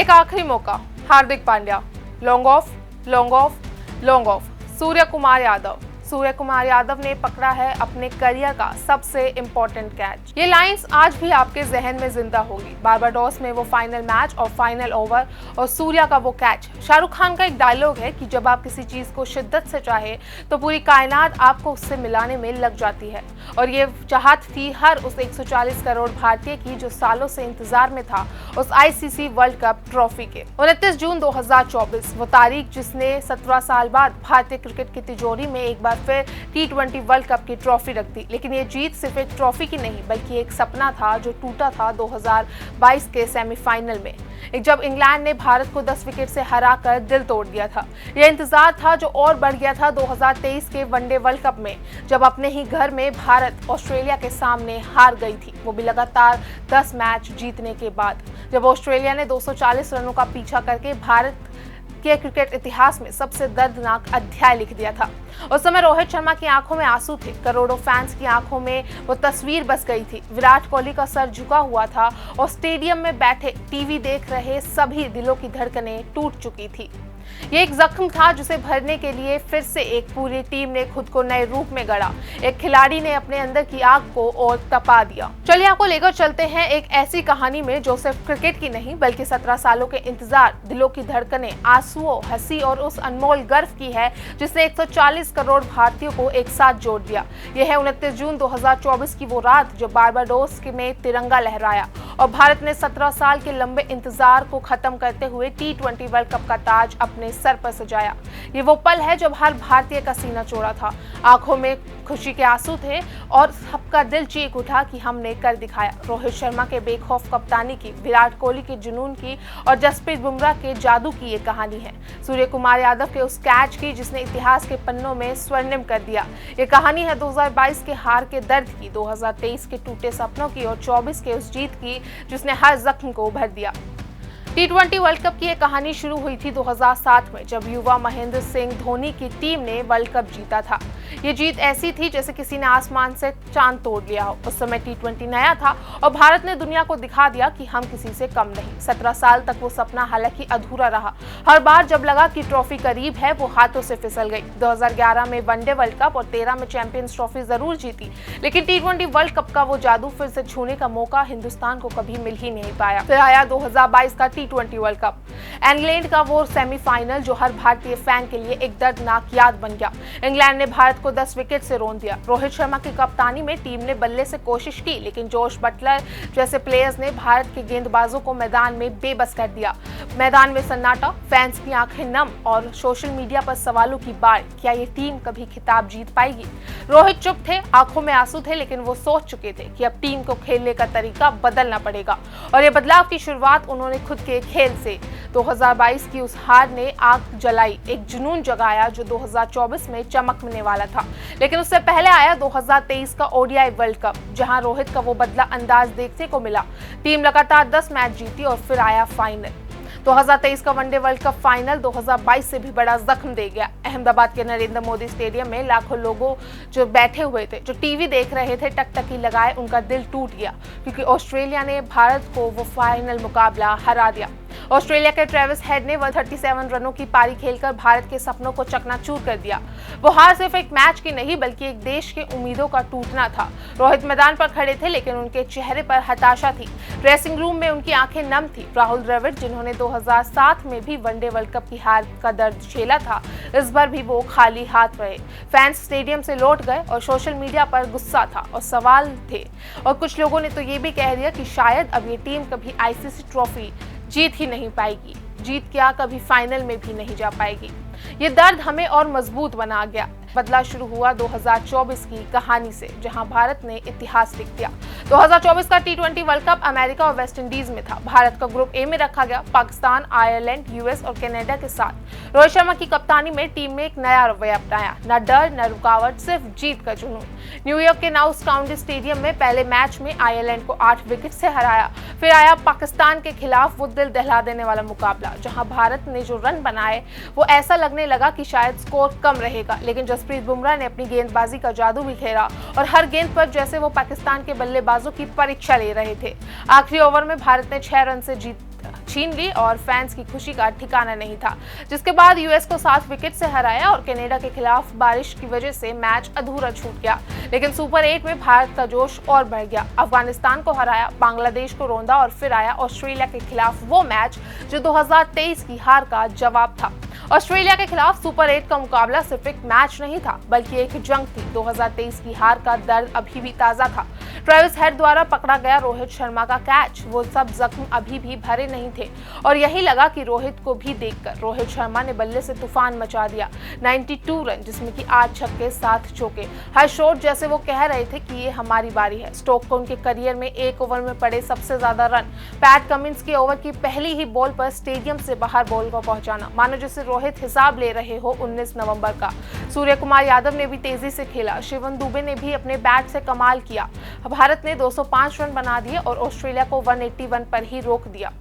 एक आखिरी मौका, Hardik Pandya, long off, long off, long off. Surya Kumar Yadav ने पकड़ा है अपने करियर का सबसे इंपॉर्टेंट कैच। ये लाइंस आज भी आपके जहन में जिंदा होगी। बारबाडोस में वो फाइनल मैच और फाइनल ओवर और सूर्या का वो कैच। शाहरुख खान का एक डायलॉग है कि जब आप किसी चीज को शिद्दत से चाहे तो पूरी कायनात आपको उससे मिलाने में लग जाती है, और ये चाहत थी हर उस 140 करोड़ भारतीय की जो सालों से इंतजार में था उस आईसीसी वर्ल्ड कप ट्रॉफी के। 29 जून 2024 वो तारीख जिसने 17 साल बाद भारतीय क्रिकेट की तिजोरी में एक बार फिर T20 वर्ल्ड कप की ट्रॉफी रख दी। लेकिन ये जीत सिर्फ एक ट्रॉफी की नहीं बल्कि एक सपना था जो टूटा था 2022 के सेमीफाइनल में, जब इंग्लैंड ने भारत को 10 विकेट से हराकर दिल तोड़ दिया था। यह इंतजार था जो और बढ़ गया था 2023 के वनडे वर्ल्ड कप में, जब अपने ही घर में भारत ऑस्ट्रेलिया के सामने हार गई थी, वो भी लगातार 10 मैच जीतने के बाद, जब ऑस्ट्रेलिया ने 240 रनों का पीछा करके भारत के क्रिकेट इतिहास में सबसे दर्दनाक अध्याय लिख दिया था। उस समय रोहित शर्मा की आंखों में आंसू थे, करोड़ों फैंस की आंखों में वो तस्वीर बस गई थी। विराट कोहली का सर झुका हुआ था और स्टेडियम में बैठे टीवी देख रहे सभी दिलों की धड़कनें टूट चुकी थी। ये एक जख्म था जिसे भरने के लिए फिर से एक पूरी टीम ने खुद को नए रूप में गढ़ा। एक खिलाड़ी ने अपने अंदर की आग को और तपा दिया। चलिए आपको लेकर चलते हैं एक ऐसी कहानी में जो सिर्फ क्रिकेट की नहीं बल्कि 17 सालों के इंतजार, दिलों की धड़कनें, आंसुओं, हंसी और उस अनमोल गर्व की है जिसने 140 करोड़ भारतीयों को एक साथ जोड़ दिया। यह है 29 जून 2024 की वो रात जब बारबाडोस में तिरंगा लहराया और भारत ने 17 साल के लंबे इंतजार को खत्म करते हुए T20 वर्ल्ड कप का ताज अपने सर पर सजाया। ये वो पल है जब हर भारतीय का सीना चौड़ा था, आंखों में खुशी के आंसू थे और सबका दिल चीख उठा कि हमने कर दिखाया। रोहित शर्मा के बेखौफ कप्तानी की, विराट कोहली के जुनून की और जसप्रीत बुमराह के जादू की ये कहानी है। सूर्य कुमार यादव के उस कैच की जिसने इतिहास के पन्नों में स्वर्णिम कर दिया। ये कहानी है 2022 के हार के दर्द की, 2023 के टूटे सपनों की और 24 के उस जीत की जिसने हर जख्म को भर दिया। T20 वर्ल्ड कप की यह कहानी शुरू हुई थी 2007 में जब युवा महेंद्र सिंह धोनी की टीम ने वर्ल्ड कप जीता था। ये जीत ऐसी थी जैसे किसी ने आसमान से चांद तोड़ लिया हो। उस समय T20 नया था और भारत ने दुनिया को दिखा दिया कि हम किसी से कम नहीं। 17 साल तक वो सपना हालांकि अधूरा रहा। हर बार जब लगा कि ट्रॉफी करीब है वो हाथों से फिसल गई। 2011 में वनडे वर्ल्ड कप और 13 में चैंपियंस ट्रॉफी जरूर जीती, लेकिन T20 वर्ल्ड कप का वो जादू फिर से छूने का मौका हिंदुस्तान को कभी मिल ही नहीं पाया। फिर आया 2022 का T20 वर्ल्ड कप, इंग्लैंड का वो सेमीफाइनल जो हर भारतीय फैन के लिए एक दर्दनाक याद बन गया। इंग्लैंड ने भारत को 10 विकेट से रोन दिया। रोहित शर्मा की कप्तानी में टीम ने बल्ले से कोशिश की, लेकिन जोश बटलर जैसे प्लेयर्स ने भारत के गेंदबाजों को मैदान में बेबस कर दिया। मैदान में सन्नाटा, फैंस की आंखें नम और सोशल मीडिया पर सवालों की बाढ़। क्या ये टीम कभी खिताब जीत पाएगी? रोहित चुप थे, आंखों में आंसू थे, लेकिन वो सोच चुके थे कि अब टीम को खेलने का तरीका बदलना पड़ेगा और ये बदलाव की शुरुआत उन्होंने खुद के खेल से। 2022 की उस हार ने आग जलाई, एक जुनून जगाया जो 2024 में चमकने वाला था। लेकिन उससे पहले आया 2023 का ओडीआई वर्ल्ड कप, जहां रोहित का वो बदला अंदाज देखने को मिला। टीम लगातार 10 मैच जीती और फिर आया फाइनल। 2023 का वनडे वर्ल्ड कप फाइनल 2022 से भी बड़ा जख्म दे गया। अहमदाबाद के नरेंद्र मोदी स्टेडियम में लाखों लोगों जो बैठे हुए थे, जो टीवी देख रहे थे, टकटकी लगाए, उनका दिल टूट गया क्योंकि ऑस्ट्रेलिया ने भारत को वो फाइनल मुकाबला हरा दिया। ऑस्ट्रेलिया के ट्रेविस हेड ने 137 रनों की पारी खेलकर भारत के सपनों को चकनाचूर कर दिया। वो हार सिर्फ एक मैच की नहीं बल्कि एक देश के उम्मीदों का टूटना था। रोहित मैदान पर खड़े थे लेकिन उनके चेहरे पर हताशा थी। ड्रेसिंग रूम में उनकी आंखें नम थी। राहुल द्रविड़ जिन्होंने 2007 में भी वनडे वर्ल्ड कप की हार का दर्द झेला था, इस बार भी वो खाली हाथ रहे। फैंस स्टेडियम से लौट गए और सोशल मीडिया पर गुस्सा था और सवाल थे, और कुछ लोगों ने तो ये भी कह दिया कि शायद अब ये टीम कभी आईसीसी ट्रॉफी जीत ही नहीं पाएगी। जीत क्या, कभी फाइनल में भी नहीं जा पाएगी। ये दर्द हमें और मजबूत बना गया। बदला शुरू हुआ 2024 की कहानी से, जहां भारत ने इतिहास लिख दिया। 2024 का T20 वर्ल्ड कप अमेरिका और वेस्ट इंडीज में था। भारत का ग्रुप ए में रखा गया, पाकिस्तान, आयरलैंड, यूएस और कनाडा के साथ। रोहित शर्मा की कप्तानी में टीम में एक नया रवैया अपनाया, न डर न रुकावट, सिर्फ जीत का जुनून। न्यूयॉर्क के नाउस काउंटी स्टेडियम में पहले मैच में आयरलैंड को 8 विकेट से हराया। फिर आया पाकिस्तान के खिलाफ वो दिल दहला देने वाला मुकाबला, जहां भारत ने जो रन बनाए वो ऐसा लगने लगा कि शायद स्कोर कम रहेगा, लेकिन जसप्रीत बुमराह ने अपनी गेंदबाजी का जादू बिखेरा और हर गेंद पर जैसे वो पाकिस्तान के बल्लेबाजों की परीक्षा ले रहे थे। आखिरी ओवर में भारत ने 6 रन से जीत छीन ली और फैंस की खुशी का ठिकाना नहीं था, जिसके बाद यूएस को 7 विकेट से हराया और कनाडा के खिलाफ बारिश की वजह से मैच अधूरा छूट गया। लेकिन सुपर 8 में भारत का जोश और बढ़ गया। अफगानिस्तान को हराया, बांग्लादेश को रौंदा और फिर आया ऑस्ट्रेलिया के खिलाफ वो मैच जो 2023 की हार का जवाब था। ऑस्ट्रेलिया के खिलाफ सुपर 8 का मुकाबला सिर्फ एक मैच नहीं था, बल्कि एक जंग थी। 2023 की हार का दर्द अभी भी ताजा था। ट्रेविस हेड द्वारा पकड़ा गया रोहित शर्मा का कैच, वो सब जख्म अभी भी भरे नहीं थे और यही लगा कि रोहित को भी देखकर रोहित शर्मा ने बल्ले से तूफान मचा दिया। 92 रन, जिसमें कि 8 छक्के 7 चौके। हर शॉट जैसे वो कह रहे थे कि ये हमारी बारी है। स्टोक को उनके करियर में एक ओवर में पड़े सबसे ज्यादा रन। पैट कमिंस के ओवर की पहली ही बॉल पर स्टेडियम से बाहर बॉल को पहुंचाना, मानो जैसे रोहित हिसाब ले रहे हो 19 नवंबर का। सूर्य कुमार यादव ने भी तेजी से खेला। शिवम दुबे ने भी अपने बैट से कमाल किया। भारत ने 205 रन बना दिए और ऑस्ट्रेलिया को 181 पर ही रोक दिया।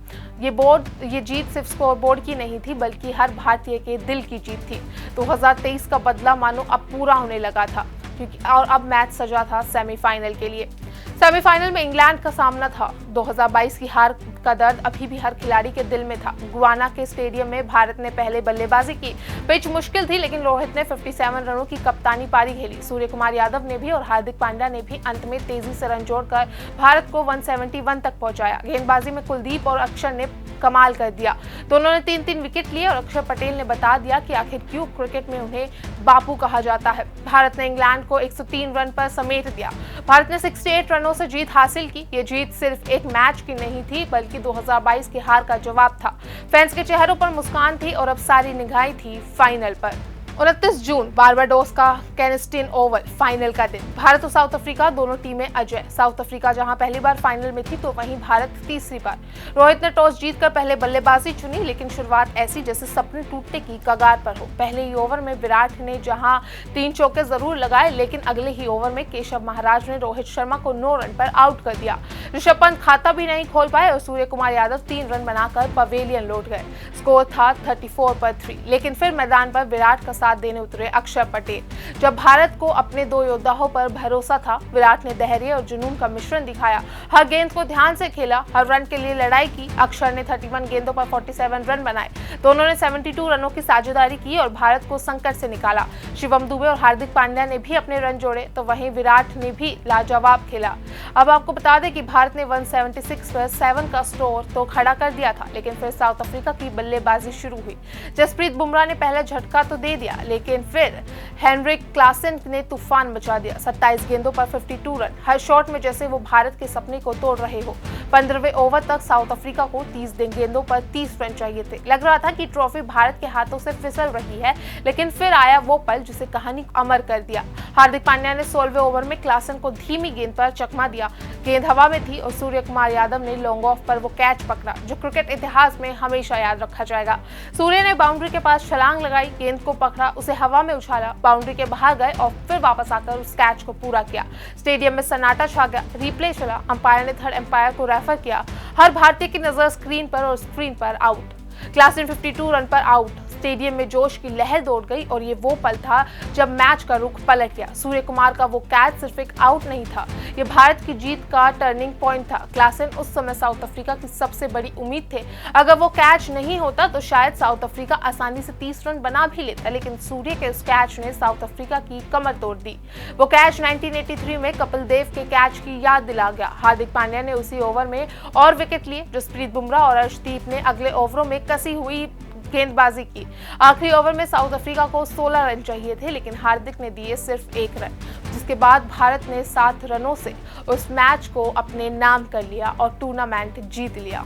ये जीत सिर्फ स्कोरबोर्ड की नहीं थी, बल्कि हर भारतीय के दिल की जीत थी। 2023 का बदला मानो अब पूरा होने लगा था, क्योंकि और अब मैच सजा था सेमीफाइनल के लिए। सेमीफाइनल में इंग्लैंड का सामना था। 2022 की हार का दर्द अभी भी हर खिलाड़ी के दिल में था। गुआना के स्टेडियम में भारत ने पहले बल्लेबाजी की। पिच मुश्किल थी, लेकिन रोहित ने 57 रनों की कप्तानी पारी खेली। सूर्य कुमार यादव ने भी और हार्दिक पांड्या ने भी अंत में तेजी से रन जोड़कर भारत को 171 तक पहुंचाया। गेंदबाजी में कुलदीप और अक्षर ने कमाल कर दिया। दोनों ने 3-3 विकेट लिए और अक्षर पटेल ने बता दिया कि आखिर क्यों क्रिकेट में उन्हें बापू कहा जाता है। भारत ने इंग्लैंड को 103 रन पर समेट दिया। भारत ने 68 रनों से जीत हासिल की। ये जीत सिर्फ एक मैच की नहीं थी, बल्कि 2022 की हार का जवाब था। फैंस के चेहरों पर मुस्कान थी और अब सारी निगाहें थी फाइनल पर। 29 जून बारबाडोस का केनिस्टन ओवल, फाइनल का दिन। भारत और साउथ अफ्रीका दोनों टीमें अजय। साउथ अफ्रीका जहां पहली बार फाइनल में थी, तो वहीं भारत तीसरी बार। रोहित ने टॉस जीतकर पहले बल्लेबाजी चुनी, लेकिन शुरुआत ऐसी जैसे सपने टूटने की कगार पर हो। पहले ही ओवर में विराट ने जहां 3 चौके जरूर लगाए, लेकिन अगले ही ओवर में केशव महाराज ने रोहित शर्मा को 9 रन पर आउट कर दिया। ऋषभ पंत खाता भी नहीं खोल पाए और सूर्य कुमार यादव 3 रन बनाकर पवेलियन लौट गए। स्कोर था 34 पर 3, लेकिन फिर मैदान पर विराट का साथ देने उतरे अक्षर पटेल। जब भारत को अपने 2 योद्धाओं पर भरोसा था, विराट ने धैर्य और जुनून का मिश्रण दिखाया। हर गेंद को ध्यान से खेला, हर रन के लिए लड़ाई की। अक्षर ने 31 गेंदों पर 47 रन बनाए। दोनों ने 72 रनों की साझेदारी की और भारत को संकट से निकाला। शिवम दुबे और हार्दिक पांड्या ने भी अपने रन जोड़े, तो वहीं विराट ने भी लाजवाब खेला। अब आपको बता दें कि भारत ने 176 पर 7 का स्कोर तो खड़ा कर दिया था, लेकिन फिर साउथ अफ्रीका की बल्लेबाजी शुरू हुई। जसप्रीत बुमराह ने पहला झटका तो दे दिया, लेकिन फिर हेनरिक क्लासन ने तूफान मचा दिया। 27 गेंदों पर 52 रन, हर शॉट में जैसे वो भारत के सपने को तोड़ रहे हो। 15वें ओवर तक साउथ अफ्रीका को 30 गेंदों पर 30 रन चाहिए थे। लग रहा था कि ट्रॉफी भारत के हाथों से फिसल रही है, लेकिन फिर आया वो पल जिसे कहानी अमर कर दिया। हार्दिक पांड्या ने 16वें ओवर में क्लासन को धीमी गेंद पर चकमा दिया। गेंद हवा में थी और सूर्य कुमार यादव ने लॉन्ग ऑफ पर वो कैच पकड़ा, जो क्रिकेट इतिहास में हमेशा याद रखा जाएगा। सूर्य ने बाउंड्री के पास छलांग लगाई, गेंद को पकड़ा, उसे हवा में उछाला, बाउंड्री के बाहर गए और फिर वापस आकर उस कैच को पूरा किया। स्टेडियम में सन्नाटा छा गया। रिप्ले चला, अंपायर ने थर्ड अंपायर को रेफर किया। हर भारतीय की नजर स्क्रीन पर और स्क्रीन पर आउट। क्लासन 52 रन पर आउट। स्टेडियम में जोश की लहर दौड़ गई और ये वो पल था जब मैच का रुख पलट गया। सूर्य कुमार का वो कैच सिर्फ एक आउट नहीं था, ये भारत की जीत का टर्निंग पॉइंट था। क्लासन उस समय साउथ अफ्रीका की सबसे बड़ी उम्मीद थे। अगर वो कैच नहीं होता तो शायद साउथ अफ्रीका आसानी से 30 रन बना भी लेता, लेकिन सूर्य के उस कैच ने साउथ अफ्रीका की कमर तोड़ दी। वो कैच 1983 में कपिल देव के कैच की याद दिला गया। हार्दिक पांड्या ने उसी ओवर में और विकेट लिए। जसप्रीत बुमराह और अर्शदीप ने अगले ओवरों में कसी हुई गेंदबाजी की। आखिरी ओवर में साउथ अफ्रीका को 16 रन चाहिए थे, लेकिन हार्दिक ने दिए सिर्फ 1 रन, जिसके बाद भारत ने 7 रनों से उस मैच को अपने नाम कर लिया और टूर्नामेंट जीत लिया।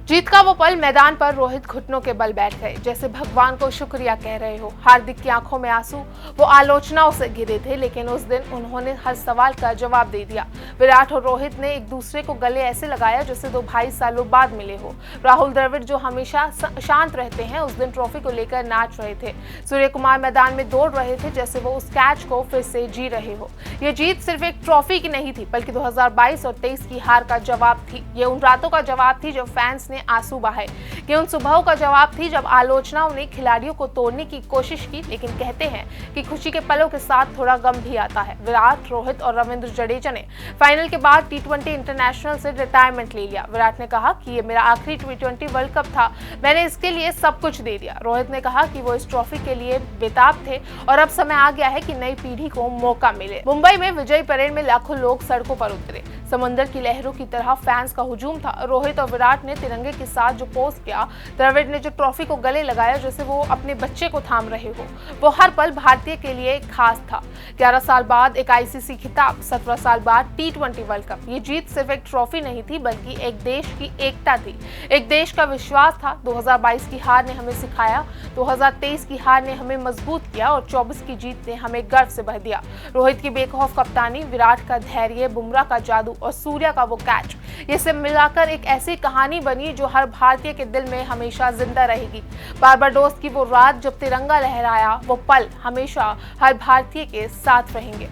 जीत का वो पल, मैदान पर रोहित घुटनों के बल बैठ गए, जैसे भगवान को शुक्रिया कह रहे हो। हार्दिक की आंखों में आंसू, वो आलोचनाओं से घिरे थे, लेकिन उस दिन उन्होंने हर सवाल का जवाब दे दिया। विराट और रोहित ने एक दूसरे को गले ऐसे लगाया जैसे 2 भाई सालों बाद मिले हो। राहुल द्रविड़, जो हमेशा शांत रहते हैं, उस दिन ट्रॉफी को लेकर नाच रहे थे। सूर्य कुमार मैदान में दौड़ रहे थे जैसे वो उस कैच को फिर से जी रहे हो। ये जीत सिर्फ एक ट्रॉफी की नहीं थी, बल्कि 2022 और 23 की हार का जवाब थी। ये उन रातों का जवाब थी जब फैंस ने ने आंसू बहाए। कि उन सुबहों का जवाब थी जब आलोचनाओं ने खिलाड़ियों को तोड़ने की कोशिश की, लेकिन कहते हैं कि खुशी के पलों के साथ थोड़ा गम भी आता है। विराट, रोहित और रविंद्र जडेजा ने फाइनल के बाद T20 इंटरनेशनल से रिटायरमेंट ले लिया। विराट ने कहा कि ये मेरा आखिरी T20 वर्ल्ड कप था, मैंने इसके लिए सब कुछ दे दिया। रोहित ने कहा कि वो इस ट्रॉफी के लिए बेताब थे और अब समय आ गया है कि नई पीढ़ी को मौका मिले। मुंबई में विजय परेड में लाखों लोग सड़कों पर उतरे। समंदर की लहरों की तरह फैंस का हुजूम था। रोहित और विराट ने तिरंगे के साथ जो पोज किया, द्रविड़ ने जो ट्रॉफी को गले लगाया जैसे वो अपने बच्चे को थाम रहे हो, वो हर पल भारतीय के लिए खास था। 11 साल बाद एक ICC खिताब, 17 साल बाद T20 वर्ल्ड कप। ये जीत सिर्फ एक ट्रॉफी नहीं थी, बल्कि एक देश की एकता थी, एक देश का विश्वास था। 2022 की हार ने हमें सिखाया, 2023 की हार ने हमें मजबूत किया और 24 की जीत ने हमें गर्व से भर दिया। रोहित की बेखौफ कप्तानी, विराट का धैर्य, बुमराह का जादू और सूर्या का वो कैच, ये सब मिलाकर एक ऐसी कहानी बनी जो हर भारतीय के दिल में हमेशा जिंदा रहेगी। बारबाडोस की वो रात जब तिरंगा लहराया, वो पल हमेशा हर भारतीय के साथ रहेंगे।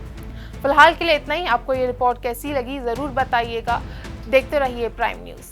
फिलहाल के लिए इतना ही। आपको ये रिपोर्ट कैसी लगी जरूर बताइएगा। देखते रहिए प्राइम न्यूज़।